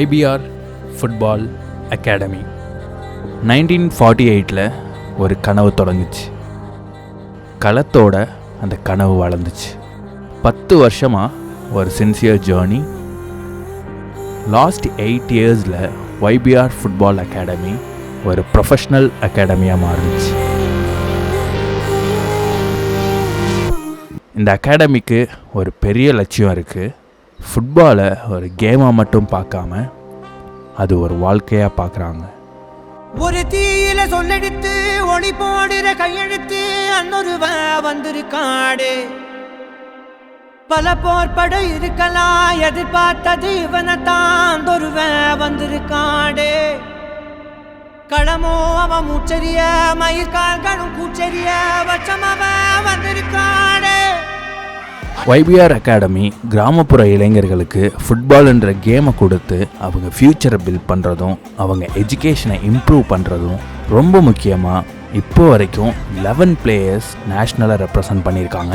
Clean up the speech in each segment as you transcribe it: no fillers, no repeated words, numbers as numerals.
YBR football academy 1948 ஒரு கனவு தொடங்குச்சு. களத்தோட அந்த கனவு வளர்ந்துச்சு. 10 வருஷமாக ஒரு சின்சியர் ஜேர்னி. லாஸ்ட் 8 இயர்ஸில் YBR ஃபுட்பால் அகாடமி ஒரு ப்ரொஃபஷ்னல் அகாடமியாக மாறிடுச்சு. இந்த அகாடமிக்கு ஒரு பெரிய லட்சியம் இருக்குது. ஃபுட்பாலை ஒரு கேமாக மட்டும் பார்க்காம அது ஒரு வாழ்க்கையாக பார்க்குறாங்க. ஒரு தீயில சொல்லெடுத்து ஒளி போடுற கையெழுத்து அன்னொருவ வந்திருக்காடு. பல போர்பட இருக்கலாம், எதிர்பார்த்தது இவனைத்தான் ஒருவ வந்திருக்காடு. களமோ அவன் மூச்சரிய, மயிர்கால்களும் கூச்சரிய, வச்சம் அவன் வந்திருக்காடு. YBR அகாடமி கிராமப்புற இளைஞர்களுக்கு ஃபுட்பால்ன்ற கேமை கொடுத்து அவங்க ஃப்யூச்சரை பில்ட் பண்ணுறதும் அவங்க எஜுகேஷனை இம்ப்ரூவ் பண்ணுறதும் ரொம்ப முக்கியமாக இப்போ வரைக்கும் 11 பிளேயர்ஸ் நேஷ்னலை ரெப்ரசன்ட் பண்ணியிருக்காங்க.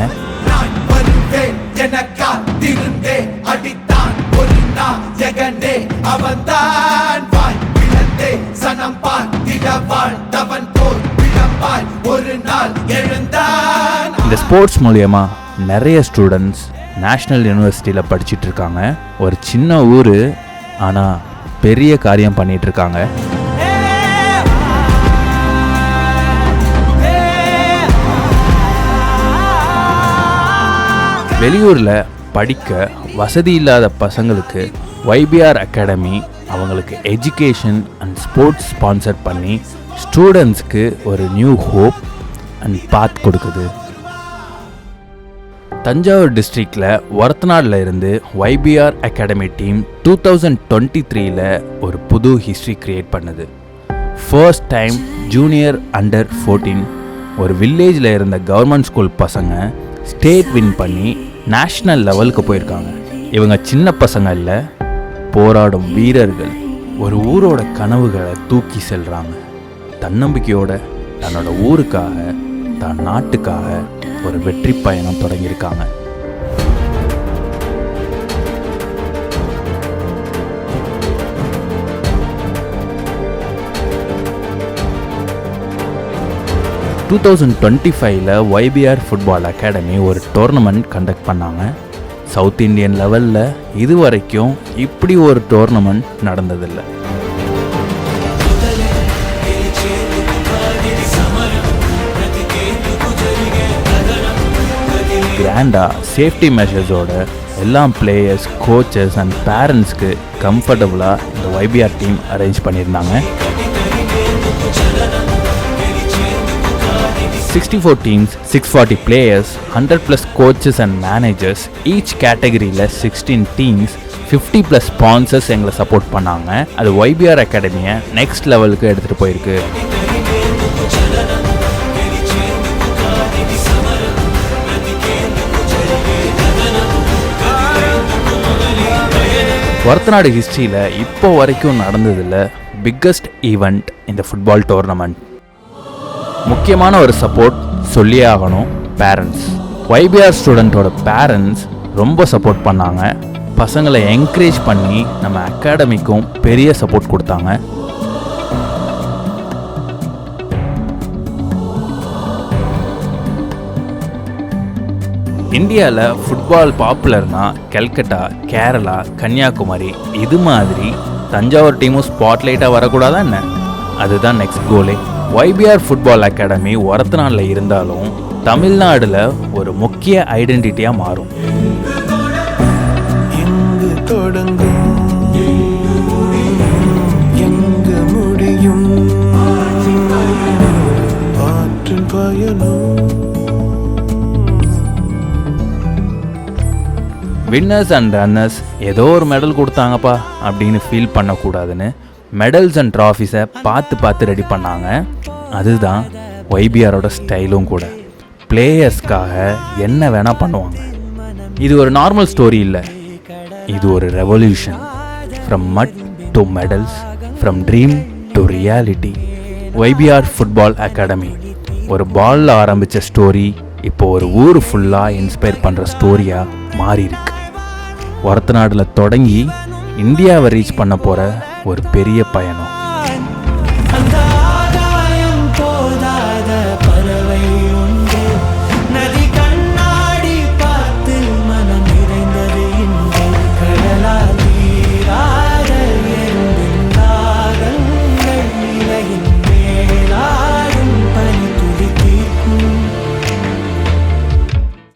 இந்த ஸ்போர்ட்ஸ் மூலமா நிறைய ஸ்டூடெண்ட்ஸ் நேஷ்னல் யூனிவர்சிட்டியில் படிச்சுட்டு இருக்காங்க. ஒரு சின்ன ஊர், ஆனால் பெரிய காரியம் பண்ணிட்டு இருக்காங்க. வெளியூரில் படிக்க வசதி இல்லாத பசங்களுக்கு YBR அகாடமி அவங்களுக்கு எஜுகேஷன் அண்ட் ஸ்போர்ட்ஸ் ஸ்பான்சர் பண்ணி ஸ்டூடெண்ட்ஸ்க்கு ஒரு நியூ ஹோப் அண்ட் பாத் கொடுக்குது. தஞ்சாவூர் டிஸ்ட்ரிக்டில் ஒரத்தநாடில் இருந்து YBR அகாடமி டீம் 2023 ஒரு புது ஹிஸ்ட்ரி கிரியேட் பண்ணுது. ஃபர்ஸ்ட் டைம் ஜூனியர் அண்டர் 14 ஒரு வில்லேஜில் இருந்த கவர்மெண்ட் ஸ்கூல் பசங்க ஸ்டேட் வின் பண்ணி நேஷ்னல் லெவலுக்கு போயிருக்காங்க. இவங்க சின்ன பசங்க இல்லை, போராடும் வீரர்கள். ஒரு ஊரோட கனவுகளை தூக்கி செல்றாங்க. தன்னம்பிக்கையோட தன்னோட ஊருக்காக, தன் நாட்டுக்காக ஒரு வெற்றி பயணம் தொடங்கியிருக்காங்க. YBR ஃபுட்பால் அகாடமி ஒரு டோர்னமெண்ட் கண்டக்ட் பண்ணாங்க. சவுத் இண்டியன் லெவலில் இது வரைக்கும் இப்படி ஒரு டோர்னமெண்ட் நடந்ததில்லை. கிராண்டாக சேஃப்டி மெஷர்ஸோட எல்லா பிளேயர்ஸ், கோச்சஸ் அண்ட் பேரண்ட்ஸ்க்கு கம்ஃபர்டபுளாக இந்த YBR டீம் அரேஞ்ச் பண்ணியிருந்தாங்க. 64 teams, 640 players, 100+ coaches and managers. each கேட்டகரியில் 16 teams, 50+ ஸ்பான்சர்ஸ் எங்களை சப்போர்ட் பண்ணாங்க. அது YBR அகாடமியை நெக்ஸ்ட் லெவலுக்கு எடுத்துகிட்டு போயிருக்கு. ஒரத்தநாடு ஹிஸ்ட்ரியில் இப்போ வரைக்கும் நடந்ததில் பிக்கஸ்ட் ஈவெண்ட் இந்த ஃபுட்பால் டோர்னமெண்ட். முக்கியமான ஒரு சப்போர்ட் சொல்லியே ஆகணும், பேரண்ட்ஸ். YBR ஸ்டூடெண்ட்டோட பேரண்ட்ஸ் ரொம்ப சப்போர்ட் பண்ணாங்க. பசங்களை என்கரேஜ் பண்ணி நம்ம அகாடமிக்கும் பெரிய சப்போர்ட் கொடுத்தாங்க. இந்தியாவில் ஃபுட்பால் பாப்புலர்னா கல்கட்டா, கேரளா, கன்னியாகுமரி, இது மாதிரி தஞ்சாவூர் டீமும் ஸ்பாட்லைட்டாக வரக்கூடாதா என்ன? அதுதான் நெக்ஸ்ட் கோலே. YBR ஃபுட்பால் அகாடமி ஒரத்தநாடில் இருந்தாலும் தமிழ்நாடில் ஒரு முக்கிய ஐடென்டிட்டியாக மாறும். வின்னர்ஸ் அண்ட் ரன்னர்ஸ் ஏதோ ஒரு மெடல் கொடுத்தாங்கப்பா அப்படின்னு ஃபீல் பண்ணக்கூடாதுன்னு மெடல்ஸ் அண்ட் ட்ராஃபிஸை பார்த்து ரெடி பண்ணாங்க. அதுதான் YBRோட ஸ்டைலும் கூட. பிளேயர்ஸ்க்காக என்ன வேணால் பண்ணுவாங்க. இது ஒரு நார்மல் ஸ்டோரி இல்லை, இது ஒரு ரெவல்யூஷன். ஃப்ரம் மட் to medals, from dream to reality. YBR football academy ஒரு பாலில் ஆரம்பித்த ஸ்டோரி இப்போ ஒரு ஊர் ஃபுல்லாக இன்ஸ்பயர் பண்ணுற ஸ்டோரியாக மாறி இருக்கு. ஒரத்தநாடில் தொடங்கி இந்தியாவை ரீச் பண்ண போகிற ஒரு பெரிய பயணம்.